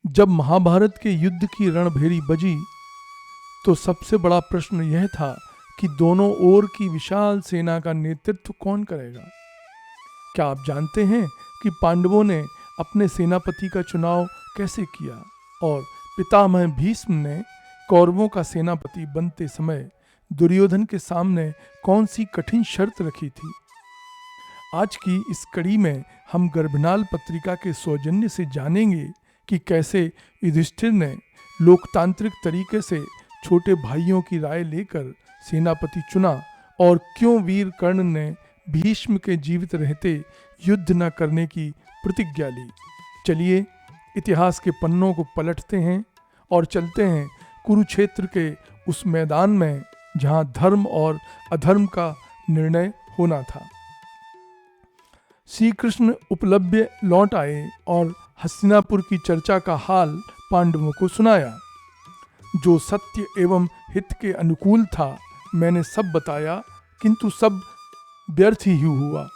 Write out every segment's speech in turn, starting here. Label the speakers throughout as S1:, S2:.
S1: जब महाभारत के युद्ध की रणभेरी बजी तो सबसे बड़ा प्रश्न यह था कि दोनों ओर की विशाल सेना का नेतृत्व कौन करेगा। क्या आप जानते हैं कि पांडवों ने अपने सेनापति का चुनाव कैसे किया और पितामह भीष्म ने कौरवों का सेनापति बनते समय दुर्योधन के सामने कौन सी कठिन शर्त रखी थी। आज की इस कड़ी में हम गर्भनाल पत्रिका के सौजन्य से जानेंगे कि कैसे युधिष्ठिर ने लोकतांत्रिक तरीके से छोटे भाइयों की राय लेकर सेनापति चुना और क्यों वीर कर्ण ने भीष्म के जीवित रहते युद्ध न करने की प्रतिज्ञा ली। चलिए इतिहास के पन्नों को पलटते हैं और चलते हैं कुरुक्षेत्र के उस मैदान में जहां धर्म और अधर्म का निर्णय होना था। श्री कृष्ण उपलब्ध लौट आए और हस्तिनापुर की चर्चा का हाल पांडवों को सुनाया। जो सत्य एवं हित के अनुकूल था मैंने सब बताया, किंतु सब व्यर्थ ही हुआ।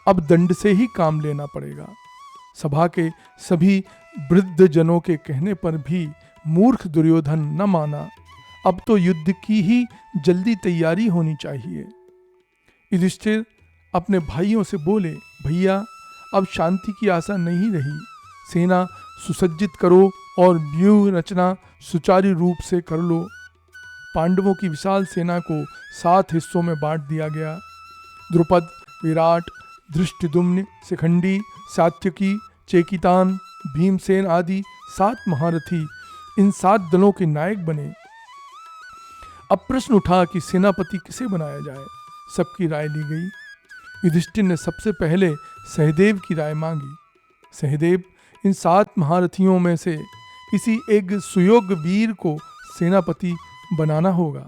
S1: अब दंड से ही काम लेना पड़ेगा। सभा के सभी वृद्ध जनों के कहने पर भी मूर्ख दुर्योधन न माना। अब तो युद्ध की ही जल्दी तैयारी होनी चाहिए। युधिष्ठिर अपने भाइयों से बोले, भैया अब शांति की आशा नहीं रही। सेना सुसज्जित करो और व्यूह रचना सुचारू रूप से कर लो। पांडवों की विशाल सेना को 7 हिस्सों में बांट दिया गया। द्रुपद, विराट, धृष्टद्युम्न, शिखंडी, सात्यकी, चेकितान, भीमसेन आदि 7 महारथी इन 7 दलों के नायक बने। अब प्रश्न उठा कि सेनापति किसे बनाया जाए। सबकी राय ली गई। युधिष्ठिर ने सबसे पहले सहदेव की राय मांगी। सहदेव, इन 7 महारथियों में से किसी एक सुयोग्य वीर को सेनापति बनाना होगा।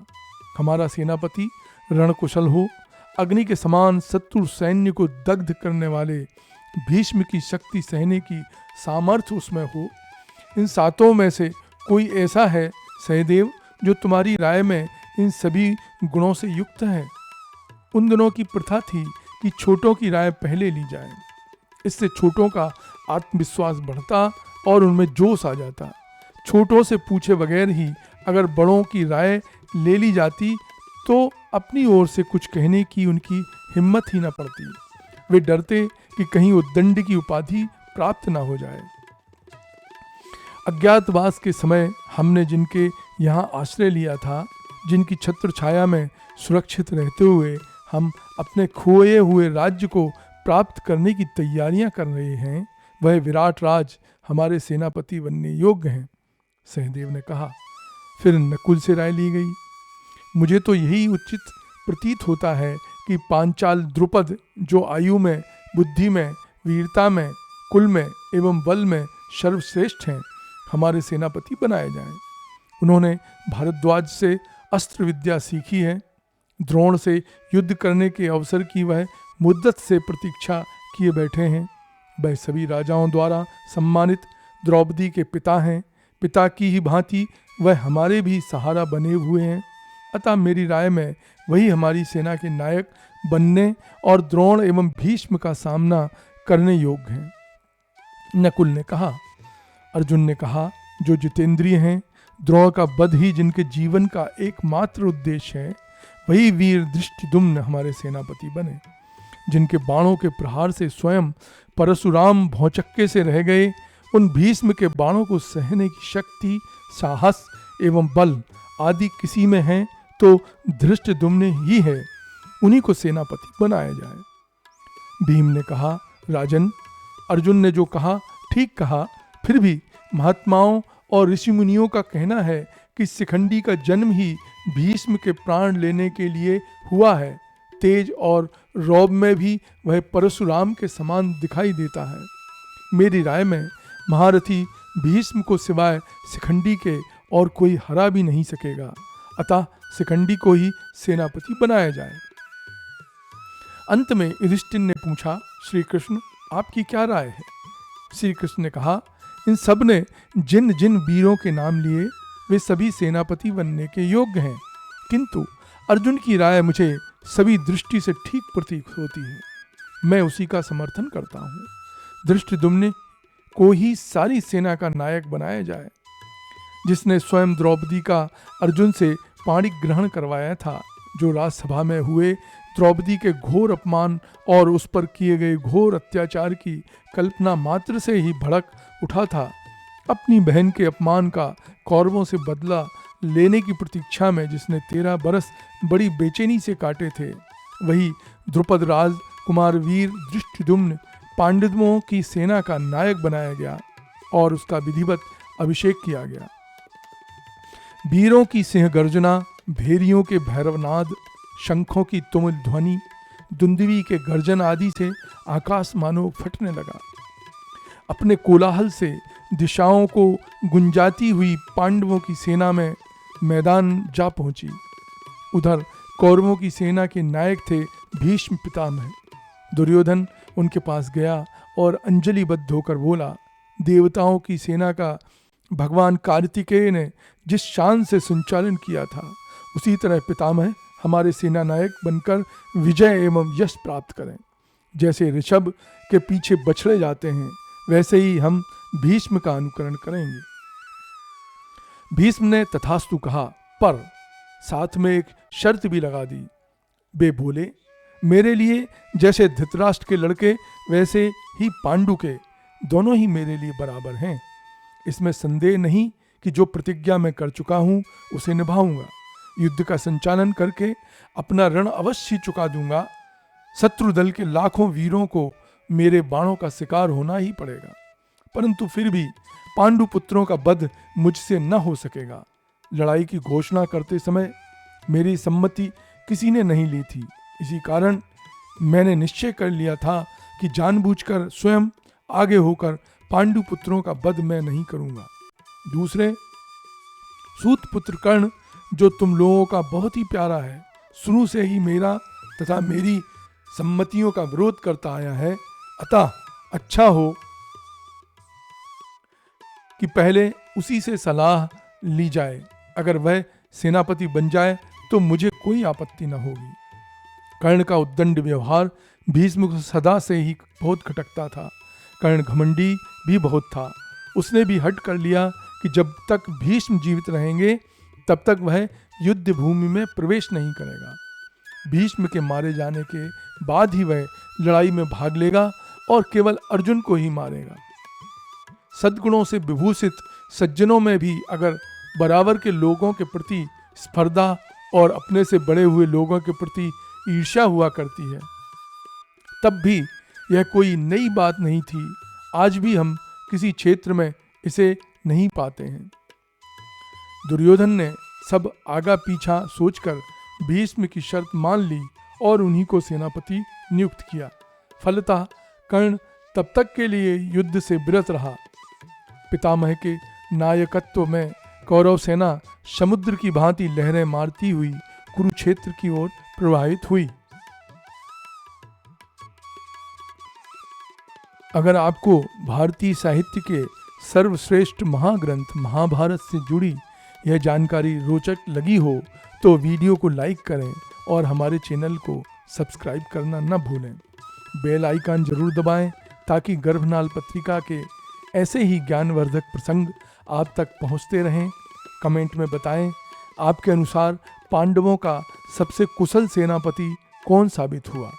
S1: हमारा सेनापति रणकुशल हो, अग्नि के समान शत्रु सैन्य को दग्ध करने वाले, भीष्म की शक्ति सहने की सामर्थ्य उसमें हो। इन 7 में से कोई ऐसा है सहदेव जो तुम्हारी राय में इन सभी गुणों से युक्त है। उन दिनों की प्रथा थी कि छोटों की राय पहले ली जाए। इससे छोटों का आत्मविश्वास बढ़ता और उनमें जोश आ जाता। छोटों से पूछे बगैर ही अगर बड़ों की राय ले ली जाती तो अपनी ओर से कुछ कहने की उनकी हिम्मत ही न पड़ती। वे डरते कि कहीं वो दंड की उपाधि प्राप्त न हो जाए। अज्ञातवास के समय हमने जिनके यहाँ आश्रय लिया था, जिनकी छत्र छाया में सुरक्षित रहते हुए हम अपने खोए हुए राज्य को प्राप्त करने की तैयारियां कर रहे हैं, वह विराट राज हमारे सेनापति बनने योग्य हैं। सहदेव ने कहा। फिर नकुल से राय ली गई। मुझे तो यही उचित प्रतीत होता है कि पांचाल द्रुपद, जो आयु में, बुद्धि में, वीरता में, कुल में एवं बल में सर्वश्रेष्ठ हैं, हमारे सेनापति बनाए जाएं। उन्होंने भारद्वाज से अस्त्र विद्या सीखी है। द्रोण से युद्ध करने के अवसर की वह मुद्दत से प्रतीक्षा किए बैठे हैं। वह सभी राजाओं द्वारा सम्मानित द्रौपदी के पिता हैं। पिता की ही भांति वह हमारे भी सहारा बने हुए हैं। अतः मेरी राय में वही हमारी सेना के नायक बनने और द्रोण एवं भीष्म का सामना करने योग्य हैं। नकुल ने कहा। अर्जुन ने कहा, जो जितेंद्रिय हैं, द्रोण का वध ही जिनके जीवन का एकमात्र उद्देश्य है, वही वीर धृष्टद्युम्न हमारे सेनापति बने। जिनके बाणों के प्रहार से स्वयं परशुराम भौचक्के से रह गए, उन भीष्म के बाणों को सहने की शक्ति, साहस एवं बल आदि किसी में है तो धृष्टद्युम्न ही है। उन्हीं को सेनापति बनाया जाए। भीम ने कहा, राजन, अर्जुन ने जो कहा ठीक कहा। फिर भी महात्माओं और ऋषि मुनियों का कहना है कि शिखंडी का जन्म ही भीष्म के प्राण लेने के लिए हुआ है। तेज और रौब में भी वह परशुराम के समान दिखाई देता है। मेरी राय में महारथी भीष्म को सिवाय शिखंडी के और कोई हरा भी नहीं सकेगा। अतः शिखंडी को ही सेनापति बनाया जाए। अंत में युधिष्ठिर ने पूछा, श्री कृष्ण, आपकी क्या राय है? श्री कृष्ण ने कहा, इन सब ने जिन जिन वीरों के नाम लिए वे सभी सेनापति बनने के योग्य हैं, किंतु अर्जुन की राय मुझे सभी दृष्टि से ठीक प्रतीत होती है। मैं उसी का समर्थन करता हूँ। धृष्टद्युम्न को ही सारी सेना का नायक बनाया जाए, जिसने स्वयं द्रौपदी का अर्जुन से पाणी ग्रहण करवाया था, जो राजसभा में हुए द्रौपदी के घोर अपमान और उस पर किए गए घोर अत्याचार की कल्पना मात्र से ही भड़क उठा था, अपनी बहन के अपमान का कौरवों से बदला लेने की प्रतीक्षा में जिसने 13 बरस बड़ी बेचैनी से काटे थे, वही द्रुपद राज कुमार वीर धृष्टद्युम्न पांडवों की सेना का नायक बनाया गया और उसका विधिवत अभिषेक किया गया। वीरों की सिंह गर्जना, भेरियों के भैरवनाद, शंखों की तुमुल ध्वनि, दुंदुभी के गर्जन आदि से आकाश मानो फटने लगा। अपने कोलाहल से दिशाओं को गुंजाती हुई पांडवों की सेना में मैदान जा पहुंची। उधर कौरवों की सेना के नायक थे भीष्म पितामह। दुर्योधन उनके पास गया और अंजलिबद्ध होकर बोला, देवताओं की सेना का भगवान कार्तिकेय ने जिस शान से संचालन किया था, उसी तरह पितामह हमारे सेना नायक बनकर विजय एवं यश प्राप्त करें। जैसे ऋषभ के पीछे बछड़े जाते हैं, वैसे ही हम भीष्म का अनुकरण करेंगे। भीष्म ने तथास्तु कहा, पर साथ में एक शर्त भी लगा दी। वे बोले, मेरे लिए जैसे धृतराष्ट्र के लड़के वैसे ही पांडु के दोनों ही मेरे लिए बराबर हैं। इसमें संदेह नहीं कि जो प्रतिज्ञा मैं कर चुका हूं उसे निभाऊंगा। युद्ध का संचालन करके अपना ऋण अवश्य चुका दूंगा। शत्रु दल के लाखों वीरों को मेरे बाणों का शिकार होना ही पड़ेगा, परंतु फिर भी पांडु पुत्रों का वध मुझसे न हो सकेगा। लड़ाई की घोषणा करते समय मेरी सम्मति किसी ने नहीं ली थी। इसी कारण मैंने निश्चय कर लिया था कि जानबूझकर स्वयं आगे होकर पांडु पुत्रों का वध मैं नहीं करूंगा। दूसरे, सूत पुत्र कर्ण जो तुम लोगों का बहुत ही प्यारा है, शुरू से ही मेरा तथा मेरी सम्मतियों का विरोध करता आया है। अतः अच्छा हो कि पहले उसी से सलाह ली जाए। अगर वह सेनापति बन जाए तो मुझे कोई आपत्ति न होगी। कर्ण का उद्दंड व्यवहार भीष्म को सदा से ही बहुत खटकता था। कर्ण घमंडी भी बहुत था। उसने भी हट कर लिया कि जब तक भीष्म जीवित रहेंगे तब तक वह युद्ध भूमि में प्रवेश नहीं करेगा। भीष्म के मारे जाने के बाद ही वह लड़ाई में भाग लेगा और केवल अर्जुन को ही मारेगा। सद्गुणों से विभूषित सज्जनों में भी अगर बराबर के लोगों के प्रति स्पर्धा और अपने से बड़े हुए लोगों के प्रति ईर्ष्या हुआ करती है, तब भी यह कोई नई बात नहीं थी। आज भी हम किसी क्षेत्र में इसे नहीं पाते हैं। दुर्योधन ने सब आगा पीछा सोचकर भीष्म की शर्त मान ली और उन्हीं को सेनापति नियुक्त किया। फलतः कर्ण तब तक के लिए युद्ध से विरत रहा। पितामह के नायकत्व में कौरव सेना समुद्र की भांति लहरें मारती हुई कुरुक्षेत्र की ओर प्रवाहित हुई। अगर आपको भारतीय साहित्य के सर्वश्रेष्ठ महाग्रंथ महाभारत से जुड़ी यह जानकारी रोचक लगी हो तो वीडियो को लाइक करें और हमारे चैनल को सब्सक्राइब करना न भूलें। बेल आइकन जरूर दबाएं ताकि गर्भनाल पत्रिका के ऐसे ही ज्ञानवर्धक प्रसंग आप तक पहुंचते रहें। कमेंट में बताएं आपके अनुसार पांडवों का सबसे कुशल सेनापति कौन साबित हुआ।